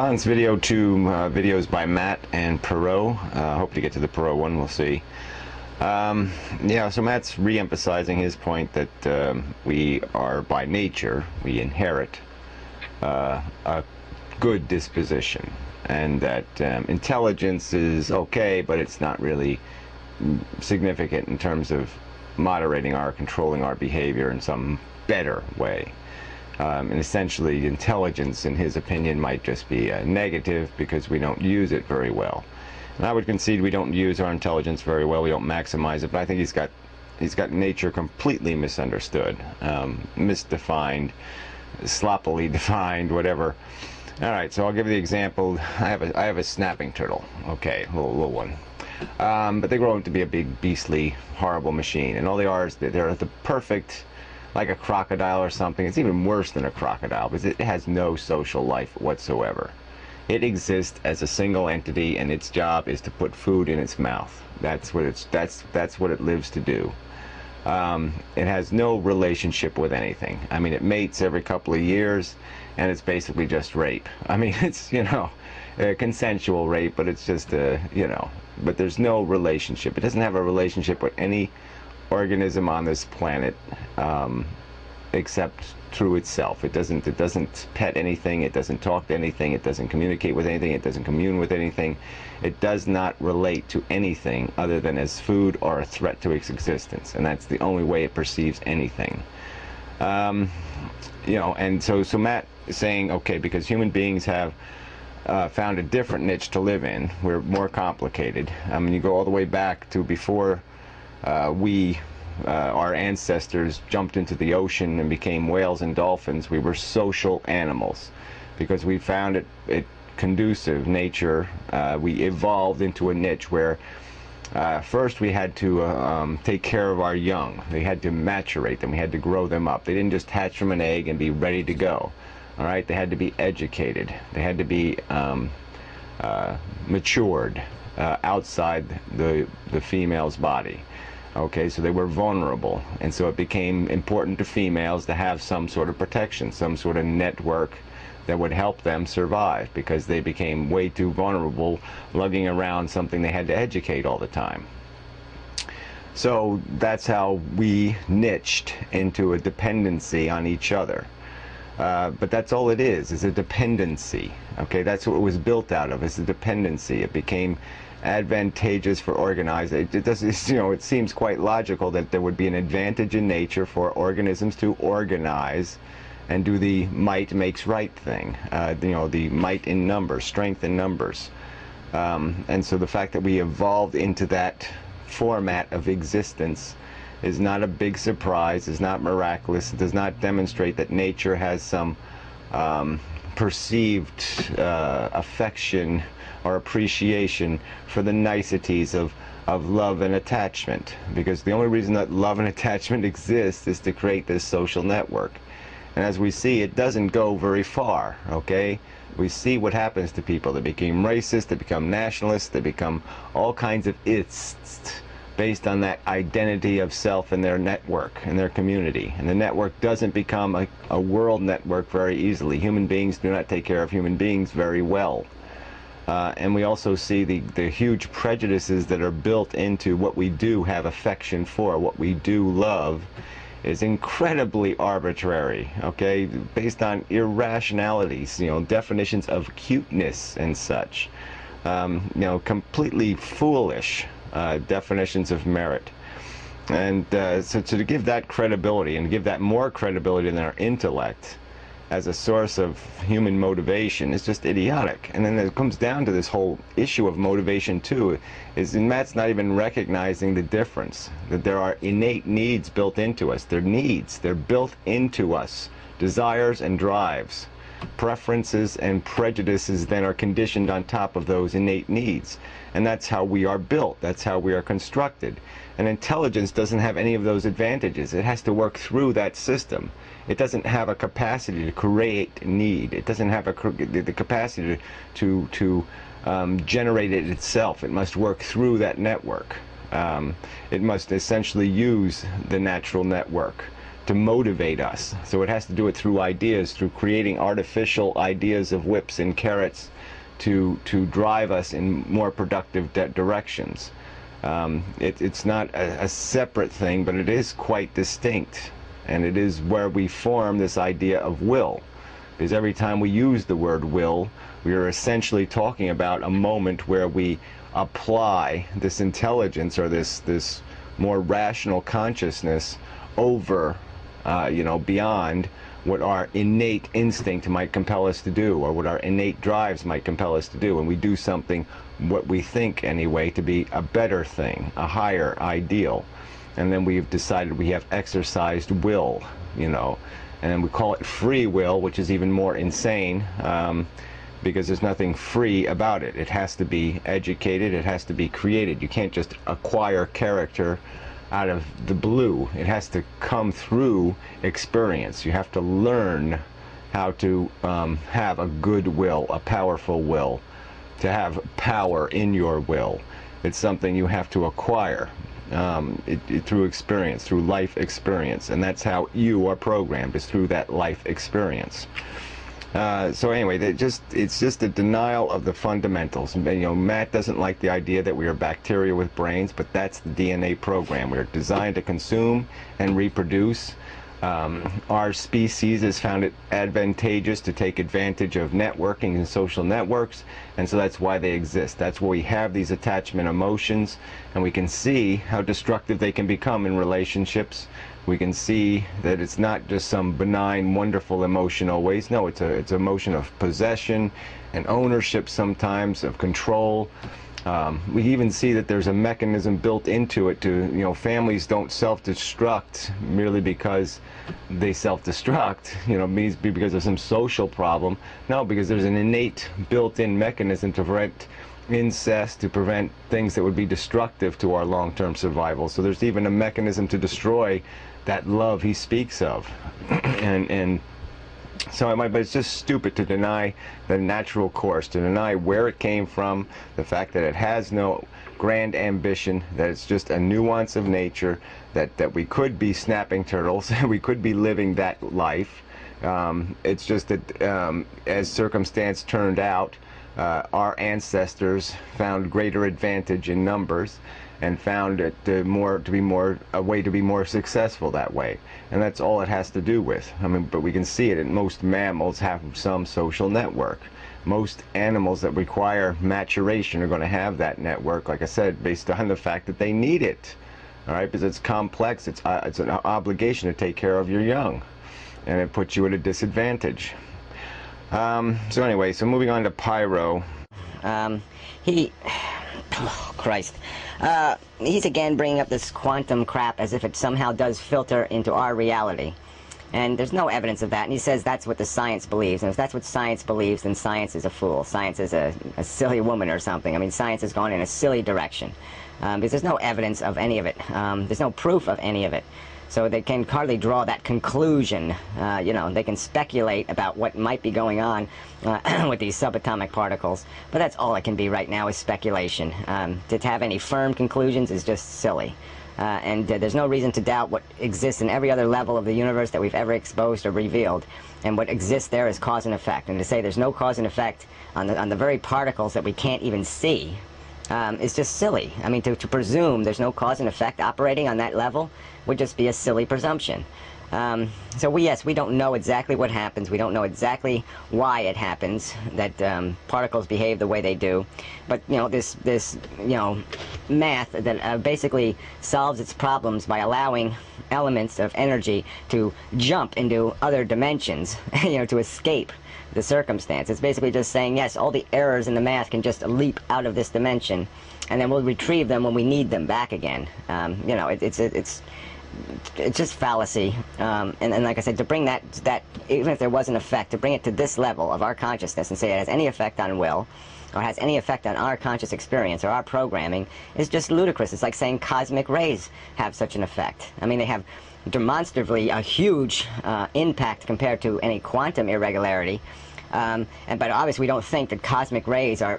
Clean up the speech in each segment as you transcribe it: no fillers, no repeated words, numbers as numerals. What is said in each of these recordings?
response video to videos by Matt and Pyrrho. Hope to get to the Pyrrho one, we'll see. Yeah, so Matt's re-emphasizing his point that we are, by nature, we inherit a good disposition, and that intelligence is okay, but it's not really significant in terms of moderating or controlling our behavior in some better way. And essentially, intelligence, in his opinion, might just be negative because we don't use it very well. And I would concede we don't use our intelligence very well. We don't maximize it. But I think he's got nature completely misunderstood, misdefined, sloppily defined, whatever. All right, so I'll give you the example. I have a snapping turtle. Okay, a little one. But they grow up to be a big, beastly, horrible machine. And all they are is they're the perfect, like a crocodile or something. It's even worse than a crocodile because it has no social life whatsoever. It exists as a single entity, and its job is to put food in its mouth. That's what it lives to do. It has no relationship with anything. I mean, it mates every couple of years, and it's basically just rape. I mean, it's, you know, consensual rape, but it's just you know, but there's no relationship. It doesn't have a relationship with any organism on this planet except through itself. It doesn't pet anything, it doesn't talk to anything, it doesn't communicate with anything, it doesn't commune with anything. It does not relate to anything other than as food or a threat to its existence, and that's the only way it perceives anything. You know, and so Matt is saying, okay, because human beings have found a different niche to live in, we're more complicated. I mean, you go all the way back to before our ancestors jumped into the ocean and became whales and dolphins. We were social animals because we found it conducive. Nature, we evolved into a niche where first we had to take care of our young. They had to maturate them. We had to grow them up. They didn't just hatch from an egg and be ready to go. All right, they had to be educated. They had to be matured outside the female's body. Okay, so they were vulnerable, and so it became important to females to have some sort of protection, some sort of network that would help them survive, because they became way too vulnerable lugging around something they had to educate all the time. So that's how we niched into a dependency on each other. But that's all it is a dependency. Okay, that's what it was built out of, is a dependency. It became advantageous for organized. It does, you know, it seems quite logical that there would be an advantage in nature for organisms to organize and do the might makes right thing. You know, the might in numbers, strength in numbers. And so the fact that we evolved into that format of existence is not a big surprise, is not miraculous. It does not demonstrate that nature has some perceived affection or appreciation for the niceties of love and attachment, because the only reason that love and attachment exists is to create this social network. And as we see, it doesn't go very far. Okay, we see what happens to people. They become racist, they become nationalists, they become all kinds of ists based on that identity of self in their network, in their community. And the network doesn't become a world network very easily. Human beings do not take care of human beings very well. And we also see the huge prejudices that are built into what we do have affection for, what we do love, is incredibly arbitrary, okay, based on irrationalities, you know, definitions of cuteness and such, you know, completely foolish definitions of merit. And so to give that credibility, and give that more credibility than our intellect as a source of human motivation, is just idiotic. And then it comes down to this whole issue of motivation too, is Matt's not even recognizing the difference, that there are innate needs built into us. They're needs, they're built into us, desires and drives. Preferences and prejudices then are conditioned on top of those innate needs. And that's how we are built, that's how we are constructed. And intelligence doesn't have any of those advantages. It has to work through that system. It doesn't have a capacity to create need. It doesn't have the capacity to generate it itself. It must work through that network. It must essentially use the natural network to motivate us. So it has to do it through ideas, through creating artificial ideas of whips and carrots to drive us in more productive directions. It's not a separate thing, but it is quite distinct, and it is where we form this idea of will. Because every time we use the word will, we are essentially talking about a moment where we apply this intelligence or this more rational consciousness over, beyond what our innate instinct might compel us to do, or what our innate drives might compel us to do, and we do something, what we think anyway, to be a better thing, a higher ideal, and then we've decided we have exercised will, and then we call it free will, which is even more insane, because there's nothing free about it. It has to be educated, it has to be created. You can't just acquire character out of the blue. It has to come through experience. You have to learn how to have a good will, a powerful will, to have power in your will. It's something you have to acquire through experience, through life experience, and that's how you are programmed, is through that life experience. So anyway, it's just a denial of the fundamentals. Matt doesn't like the idea that we are bacteria with brains, but that's the DNA program. We're designed to consume and reproduce. Our species has found it advantageous to take advantage of networking and social networks, and so that's why they exist. That's where we have these attachment emotions, and we can see how destructive they can become in relationships. We can see that it's not just some benign, wonderful emotional ways. No, it's an emotion of possession and ownership, sometimes of control. We even see that there's a mechanism built into it to, families don't self-destruct merely because they self-destruct, means because of some social problem. No, because there's an innate built-in mechanism to prevent incest, to prevent things that would be destructive to our long-term survival. So there's even a mechanism to destroy that love he speaks of. and so but it's just stupid to deny the natural course, to deny where it came from, the fact that it has no grand ambition, that it's just a nuance of nature, that we could be snapping turtles, we could be living that life. It's just that as circumstance turned out, our ancestors found greater advantage in numbers and found it a way to be more successful that way, and that's all it has to do with. But we can see it in most mammals have some social network. Most animals that require maturation are going to have that network, like I said, based on the fact that they need it. All right, because it's complex. It's an obligation to take care of your young, and it puts you at a disadvantage. So anyway, so moving on to Pyrrho. Oh, Christ. He's again bringing up this quantum crap as if it somehow does filter into our reality. And there's no evidence of that. And he says that's what the science believes. And if that's what science believes, then science is a fool. Science is a silly woman or something. Science has gone in a silly direction. Because there's no evidence of any of it. There's no proof of any of it. So they can hardly draw that conclusion. They can speculate about what might be going on with these subatomic particles. But that's all it can be right now, is speculation. To have any firm conclusions is just silly. And there's no reason to doubt what exists in every other level of the universe that we've ever exposed or revealed. And what exists there is cause and effect. And to say there's no cause and effect on the very particles that we can't even see is just silly. To presume there's no cause and effect operating on that level would just be a silly presumption. So we don't know exactly what happens. We don't know exactly why it happens that particles behave the way they do. But this math that basically solves its problems by allowing elements of energy to jump into other dimensions, to escape the circumstance. It's basically just saying, yes, all the errors in the math can just leap out of this dimension, and then we'll retrieve them when we need them back again. It's just fallacy. And like I said, to bring that, even if there was an effect, to bring it to this level of our consciousness and say it has any effect on will, or has any effect on our conscious experience or our programming, is just ludicrous. It's like saying cosmic rays have such an effect. They have demonstrably a huge impact compared to any quantum irregularity. But obviously we don't think that cosmic rays are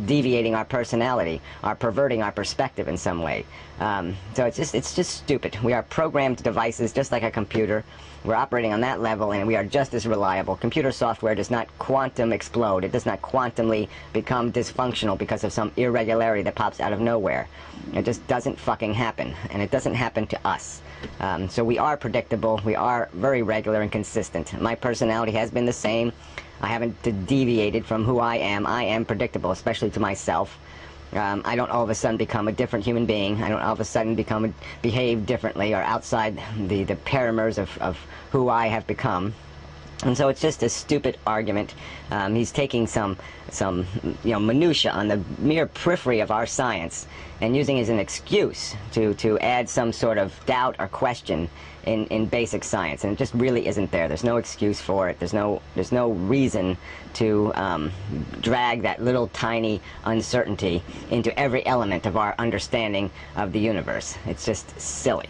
deviating our personality, are perverting our perspective in some way. So it's just stupid. We are programmed devices just like a computer. We're operating on that level, and we are just as reliable. Computer software does not quantum explode. It does not quantumly become dysfunctional because of some irregularity that pops out of nowhere. It just doesn't fucking happen, and it doesn't happen to us. So we are predictable. We are very regular and consistent. My personality has been the same. I haven't deviated from who I am. I am predictable, especially to myself. I don't all of a sudden become a different human being. I don't all of a sudden behave differently or outside the parameters of who I have become. And so it's just a stupid argument. He's taking some minutia on the mere periphery of our science and using it as an excuse to add some sort of doubt or question in basic science, and it just really isn't there. There's no excuse for it. There's no reason to drag that little tiny uncertainty into every element of our understanding of the universe. It's just silly.